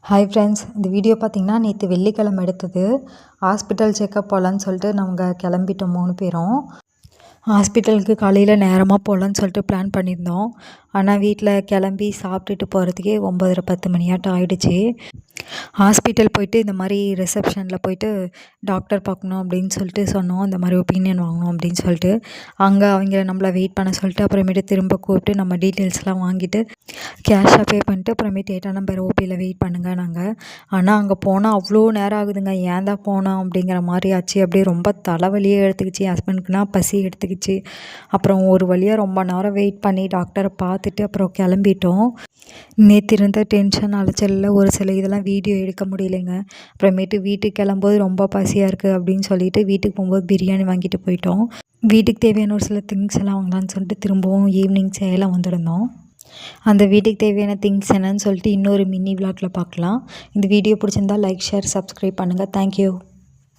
Hi friends, இந்த video பார்த்தீங்கன்னா நேற்று வெள்ளிக்கிழமை எடுத்தது. ஹாஸ்பிட்டல் செக்கப் போகலான்னு சொல்லிட்டு நாங்கள் கிளம்பிட்டோம் 3 பேரும். ஹாஸ்பிட்டலுக்கு காலையில் நேரமாக போகலான்னு சொல்லிட்டு பிளான் பண்ணியிருந்தோம். ஆனால் வீட்டில் கிளம்பி சாப்பிட்டுட்டு போகிறதுக்கே 9:30 10 மணியாட்டம் ஆகிடுச்சு. ஹாஸ்பிட்டல் போயிட்டு இந்த மாதிரி ரிசப்ஷனில் போயிட்டு டாக்டர் பார்க்கணும் அப்படின்னு சொல்லிட்டு சொன்னோம். இந்த மாதிரி ஒப்பீனியன் வாங்கணும் அப்படின்னு சொல்லிட்டு அங்கே அவங்க நம்மளை வெயிட் பண்ண சொல்லிட்டு அப்புறமேட்டு திரும்ப கூப்பிட்டு நம்ம டீட்டெயில்ஸ்லாம் வாங்கிட்டு கேஷாக பே பண்ணிட்டு அப்புறமேட்டு 8ஆம் நம்பர் ஓபியில் வெயிட் பண்ணுங்க நாங்கள். ஆனால் அங்கே போனால் அவ்வளோ நேரம் ஆகுதுங்க. ஏன் தான் போனோம் அப்படிங்கிற மாதிரி ஆச்சு. அப்படியே ரொம்ப தலைவலியே எடுத்துக்கிச்சு. ஹஸ்பண்டுக்குனா பசி எடுத்துக்கிச்சு. அப்புறம் ஒரு வழியாக ரொம்ப நேரம் வெயிட் பண்ணி டாக்டரை பார்த்துட்டு அப்புறம் கிளம்பிட்டோம். நேற்று இருந்த டென்ஷன் அலைச்சலில் ஒரு சில இதெல்லாம் வீடியோ எடுக்க முடியலைங்க. அப்புறமேட்டு வீட்டுக்கு கிளம்பும்போது ரொம்ப பசியாக இருக்குது அப்படின்னு சொல்லிட்டு வீட்டுக்கு போகும்போது பிரியாணி வாங்கிட்டு போயிட்டோம். வீட்டுக்கு தேவையான ஒரு சில திங்ஸ் எல்லாம் வாங்கலான்னு சொல்லிட்டு திரும்பவும் ஈவினிங் சேலம் வந்திருந்தோம். அந்த வீட்டுக்கு தேவையான திங்ஸ் என்னன்னு சொல்லிட்டு இன்னொரு மினி விளாகில் பார்க்கலாம். இந்த வீடியோ பிடிச்சிருந்தா லைக், ஷேர், சப்ஸ்கிரைப் பண்ணுங்கள். தேங்க்யூ.